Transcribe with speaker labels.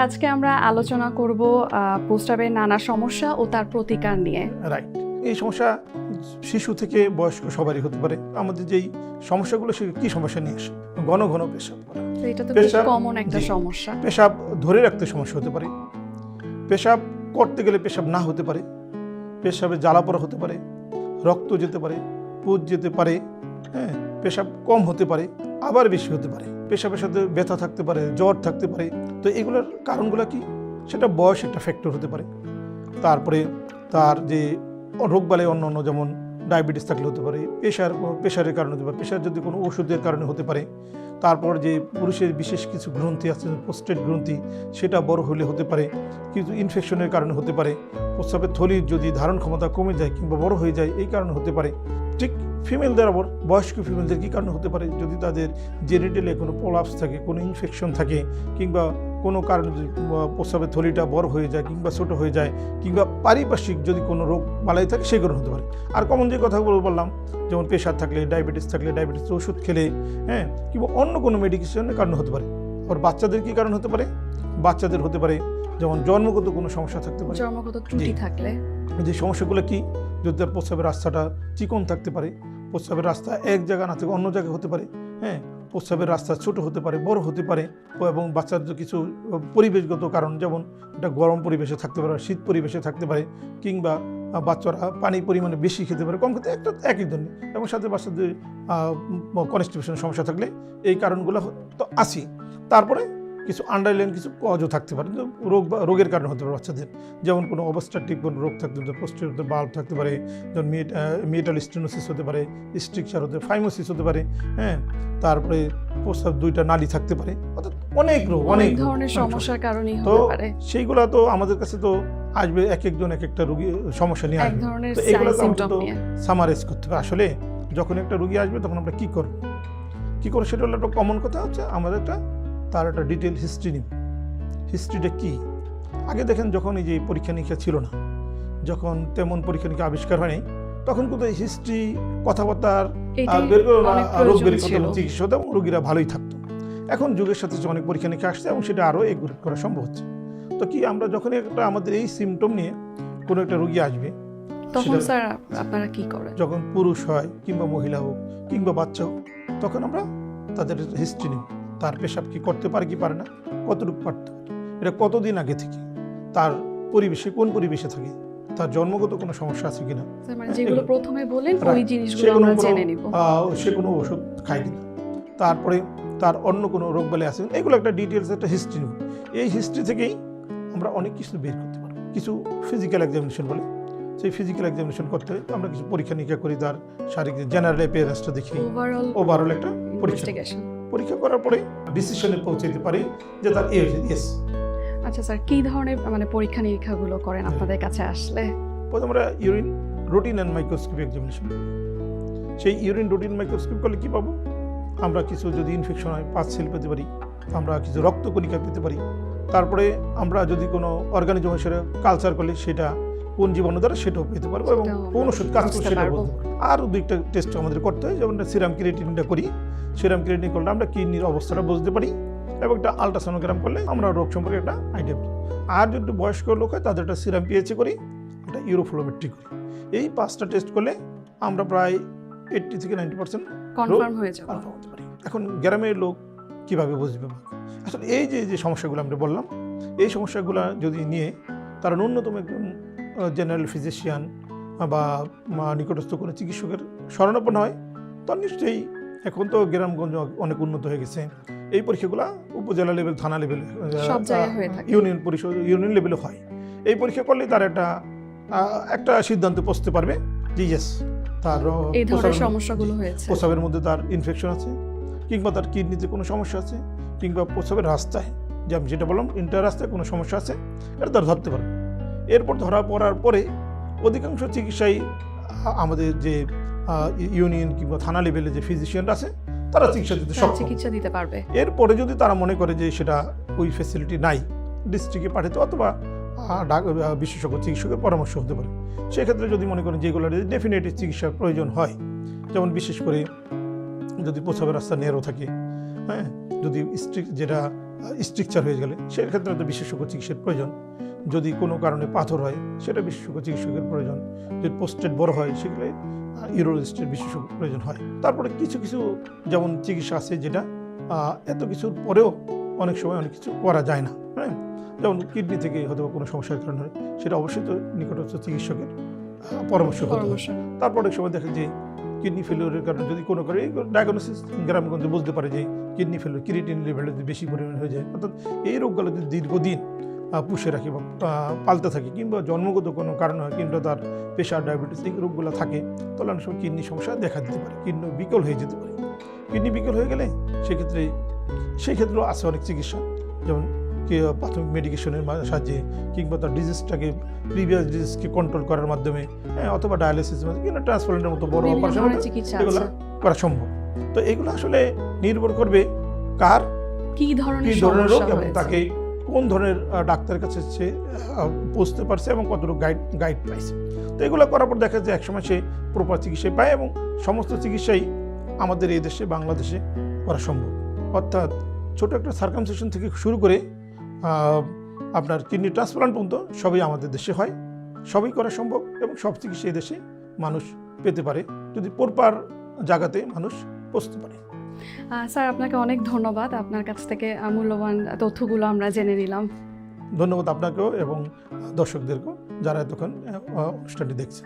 Speaker 1: আজকে আমরা আলোচনা করব প্রস্রাবের নানা সমস্যা ও তার প্রতিকার নিয়ে।
Speaker 2: রাইট, এই সমস্যা শিশু থেকে বয়স্ক সবারই হতে পারে। আমাদের যেই সমস্যাগুলো সে কি সমস্যা নিয়ে আসে, ঘন ঘন পেশাব করা,
Speaker 1: তো এটা তো বেশ কমন একটা সমস্যা।
Speaker 2: পেশাব ধরে রাখতে সমস্যা হতে পারে, পেশাব করতে গেলে পেশাব না হতে পারে, পেশাবে জ্বালা পোড়া হতে পারে, রক্ত যেতে পারে, পুজ যেতে পারে, হ্যাঁ, পেশাব কম হতে পারে, আবার বেশি হতে পারে, পেশাবের সাথে ব্যথা থাকতে পারে, জ্বর থাকতে পারে। তো এগুলোর কারণগুলো কি, সেটা বয়স একটা ফ্যাক্টর হতে পারে। তারপরে তার যে রোগবালাই অন্য যেমন ডায়াবেটিস থাকলে হতে পারে, প্রেশারের কারণে হতে পারে, প্রেশার যদি কোনো ওষুধের কারণে হতে পারে। তারপর যে পুরুষের বিশেষ কিছু গ্রন্থি আছে, প্রোস্টেট গ্রন্থি, সেটা বড় হলে হতে পারে, কিছু ইনফেকশনের কারণে হতে পারে, প্রস্রাবের থলির যদি ধারণ ক্ষমতা কমে যায় কিংবা বড় হয়ে যায় এই কারণে হতে পারে। ঠিক ফিমেলদের আবার বয়স্ক ফিমেলদের কী কারণে হতে পারে, যদি তাদের জেনিটালে কোনো প্রলাপস থাকে, কোনো ইনফেকশন থাকে, কিংবা কোনো কারণে যদি প্রস্রাবের থলিটা বড় হয়ে যায় কিংবা ছোটো হয়ে যায়, কিংবা পারিপার্শ্বিক যদি কোনো রোগ বালাই থাকে সেই কারণে হতে পারে। আর কমন যে কথাগুলো বললাম, যেমন প্রেশার থাকলে, ডায়াবেটিস থাকলে, ডায়াবেটিস ওষুধ খেলে, হ্যাঁ, কিংবা অন্য কোনো মেডিকেশনের কারণে হতে পারে। আর বাচ্চাদের কী কারণ হতে পারে, বাচ্চাদের হতে পারে যেমন জন্মগত কোনো সমস্যা থাকতে পারে,
Speaker 1: জন্মগত ত্রুটি থাকলে।
Speaker 2: যে সমস্যাগুলো কি, যদি তার প্রস্রাবের রাস্তাটা চিকন থাকতে পারে, প্রস্রাবের রাস্তা এক জায়গা না থেকে অন্য জায়গায় হতে পারে, হ্যাঁ, প্রস্রাবের রাস্তা ছোট হতে পারে, বড় হতে পারে, এবং বাচ্চাদের কিছু পরিবেশগত কারণ, যেমন এটা গরম পরিবেশে থাকতে পারে, শীত পরিবেশে থাকতে পারে, কিংবা বাচ্চারা পানি পরিমাণে বেশি খেতে পারে, কম খেতে, একটা একই ধরনের, এবং সাথে বাচ্চাদের কনস্টিপেশনের সমস্যা থাকলে এই কারণগুলো তো আসি। তারপরে কিছু আন্ডারলাইন কিছু কজও থাকতে পারে, রোগের কারণে হতে পারে বাচ্চাদের, যেমন কোনো অবস্ট্রাকটিভ কোনো রোগ থাকতে পারে, পোস্টেরিয়র বাল্ব থাকতে পারে, যেমন মেটাল স্টেনোসিস হতে পারে, স্ট্রিকচার হতে পারে, ফাইমোসিস হতে পারে, হ্যাঁ, তারপরে প্রস্রাব দুইটা নালী থাকতে পারে, অর্থাৎ অনেক রোগ, অনেক ধরনের সমস্যার কারণে হতে পারে। সেইগুলো তো আমাদের কাছে তো আসবে, এক একজন এক একটা রোগী সমস্যা নিয়ে আসবে, তো এগুলো তো সামারাইজ করতে হবে। আসলে যখন একটা রোগী আসবে তখন আমরা কী করব, সেটা হলো একটা কমন কথা হচ্ছে, আমাদের তার একটা ডিটেল হিস্ট্রি নিব। হিস্ট্রিটা কি, আগে দেখেন যখন এই যে পরীক্ষা নিরীক্ষা ছিল না, যখন তেমন পরীক্ষা নিরীক্ষা আবিষ্কার হয়নি, তখন কিন্তু হিস্ট্রি, কথাবার্তার রোগ বের করতে, চিকিৎসা হতো এবং রোগীরা ভালোই থাকতো। এখন যুগের সাথে অনেক পরীক্ষা নিরীক্ষা আসছে এবং সেটা আরও এগুরেট করা সম্ভব হচ্ছে। তো কি, আমরা যখন একটা আমাদের এই সিমটম নিয়ে কোনো একটা রোগী আসবে,
Speaker 1: তখন স্যার আপনারা কি করেন? যখন
Speaker 2: পুরুষ হয় কিংবা মহিলা হোক কিংবা বাচ্চা হোক, তখন আমরা তাদের হিস্ট্রি নিব। তার পেশাব কি করতে পারে কি পারে না, কতটুকু পারত, এটা কতদিন আগে থেকে, তার পরিবেশে কোন পরিবেশে থাকে, তার জন্মগত কোনো সমস্যা আছে কিনা,
Speaker 1: যেগুলো প্রথমে বলেন ওই জিনিসগুলো আমরা জেনে নিব,
Speaker 2: সে কোনো ওষুধ খায় কিনা, তারপরে তার অন্য কোনো রোগ বালাই আছে, এগুলো একটা ডিটেলস একটা হিস্ট্রি নেব। এই হিস্ট্রি থেকেই আমরা অনেক কিছু বের করতে পারবো। কিছু ফিজিক্যাল এক্সামিনেশন বলে, সেই ফিজিক্যাল এক্সামিনেশন করতে আমরা কিছু পরীক্ষা নিরীক্ষা করি, তার শারীরিক জেনারেল অ্যাপিয়ারেন্সটা দেখি, ওভারঅল একটা পরীক্ষা করার পরে ডিসিশনে পৌঁছাতে পারি যে তার ইয়েস।
Speaker 1: আচ্ছা স্যার, কি ধরনের পরীক্ষা নিরীক্ষাগুলো করেন আপনাদের কাছে আসলে?
Speaker 2: প্রথমে আমরা urine routine and microscopy examination. সেই ইউরিন রুটিন মাইক্রোস্কোপি করলে কী পাবো, আমরা কিছু যদি ইনফেকশন হয় পাঁচ সেল পেতে পারি, আমরা কিছু রক্তকণিকা পেতে পারি। তারপরে আমরা যদি কোনো অর্গানিজম হিসেবে কালচার করলে সেটা কোন জীবাণু দ্বারা সেটাও পেতে পারবো, এবং কোন ওষুধ কাজ করছে সেটা বলতে পারবো। আর দুইটা টেস্ট আমাদের করতে হয়, যেমন সিরাম ক্রিয়েটিনিনটা করি, সিরাম ক্রিয়েটিনিন করলে আমরা কিডনির অবস্থাটা বুঝতে পারি, এবং একটা আলট্রাসোনোগ্রাম করলে আমরা রোগ সম্পর্কে একটা আইডিয়া পাই। আর যদি বয়স্ক লোক হয় তাদের একটা সিরাম পিএইচি করি, একটা ইউরোফ্লোমেট্রি করি। এই পাঁচটা টেস্ট করলে আমরা প্রায় 80 থেকে 90%
Speaker 1: কনফার্ম হয়ে যাবে।
Speaker 2: এখন গ্রামের লোক কিভাবে বুঝবে? আসলে এই যে সমস্যাগুলো আমরা বললাম, এই সমস্যাগুলো যদি নিয়ে তারা ন্যূনতম একজন জেনারেল ফিজিশিয়ান বা নিকটস্থ কোনো চিকিৎসকের শরণাপন্ন হয়, তার নিশ্চয়ই, এখন তো গ্রামগঞ্জ অনেক উন্নত হয়ে গেছে, এই পরীক্ষাগুলো উপজেলা লেভেল, থানা লেভেল, ইউনিয়ন পরিষদ, ইউনিয়ন লেভেলে হয়। এই পরীক্ষা করলে তার একটা সিদ্ধান্ত পৌঁছতে পারবে যে ইয়েস, তার
Speaker 1: সমস্যাগুলো হয়েছে,
Speaker 2: প্রস্রাবের মধ্যে তার ইনফেকশন আছে, কিংবা তার কিডনিতে কোনো সমস্যা আছে, কিংবা প্রস্রাবের রাস্তায়, যে আমি যেটা বললাম ইন্টার রাস্তায় কোনো সমস্যা আছে, এটা তার ধরতে পারবে। এরপর ধরা পড়ার পরে অধিকাংশ চিকিৎসাই আমাদের যে ইউনিয়ন কিংবা থানা লেভেলে যে ফিজিশিয়ানরা আছে তারা চিকিৎসা দিতে পারবে। এরপরে যদি তারা মনে করে যে সেটা ওই ফ্যাসিলিটি নাই, ডিস্ট্রিক্টে পাঠাতে অথবা বিশেষজ্ঞ চিকিৎসকের পরামর্শ হতে পারে। সেক্ষেত্রে যদি মনে করেন যেগুলো ডেফিনেটলি চিকিৎসার প্রয়োজন হয়, যেমন বিশেষ করে যদি প্রস্রাবের রাস্তা ন্যারো থাকে, হ্যাঁ, যদি যেটা স্ট্রাকচার হয়ে গেলে সেক্ষেত্রে তো বিশেষজ্ঞ চিকিৎসার প্রয়োজন। যদি কোনো কারণে পাথর হয় সেটা বিশেষজ্ঞ চিকিৎসকের প্রয়োজন। যদি পোস্টেড বড় হয় সেগুলো ইউরোলজিস্টের বিশেষজ্ঞ প্রয়োজন হয়। তারপরে কিছু কিছু যেমন চিকিৎসা আছে যেটা এত কিছুর পরেও অনেক সময় অনেক কিছু করা যায় না, হ্যাঁ। যেমন কিডনি থেকে হয়তো কোনো সমস্যার কারণে হয়, সেটা অবশ্যই তো নিকটস্থ চিকিৎসকের পরামর্শ করতে হবে। তারপর অনেক সময় দেখা যায় কিডনি ফেলিওরের কারণে যদি কোনো করে ডায়াগনোসিস গ্রামগঞ্জে বুঝতে পারে যে কিডনি ফেলিওর, ক্রিয়েটিন লেভেল যদি বেশি পরিমাণে হয়ে যায়, অর্থাৎ এই রোগগুলো যদি দীর্ঘদিন পুষে রাখে বা পালতে থাকে, কিংবা জন্মগত কোনো কারণ হয়, কিংবা তার প্রেশার, ডায়াবেটিস এই রোগগুলো থাকে, তাহলে অনেক সময় কিডনি সমস্যা দেখা দিতে পারে, কিডনি বিকল হয়ে যেতে পারে। কিডনি বিকল হয়ে গেলে সেই ক্ষেত্রেও আছে অনেক চিকিৎসা, যেমন প্রাথমিক মেডিকেশনের সাহায্যে, কিংবা তার ডিজিজটাকে, প্রিভিয়াস ডিজিজকে কন্ট্রোল করার মাধ্যমে, অথবা ডায়ালিসিস কিংবা ট্রান্সপ্লান্টের মতো বড় অপারেশন এগুলো করা সম্ভব। তো এগুলো আসলে নির্ভর করবে কার
Speaker 1: কি
Speaker 2: ধরনের রোগ এবং তাকে কোন ধরনের ডাক্তারের কাছে সে পৌঁছতে পারছে এবং কতটুকু গাইড পাইছে। তো এগুলো করার পর দেখা যায় একসময় সে প্রপার চিকিৎসা পায়, এবং সমস্ত চিকিৎসাই আমাদের এই দেশে, বাংলাদেশে করা সম্ভব। অর্থাৎ ছোট একটা সার্কামসিশন থেকে শুরু করে আপনার কিডনি ট্রান্সপ্লান্ট পর্যন্ত সবই আমাদের দেশে হয়, সবই করা সম্ভব, এবং সব চিকিৎসা এই দেশে মানুষ পেতে পারে যদি প্রপার জায়গাতে মানুষ পৌঁছতে পারে।
Speaker 1: স্যার, আপনাকে অনেক ধন্যবাদ। আপনার কাছ থেকে মূল্যবান তথ্যগুলো আমরা জেনে নিলাম।
Speaker 2: ধন্যবাদ আপনাকেও এবং দর্শকদেরকেও যারা এতক্ষণ অনুষ্ঠানটি দেখছে।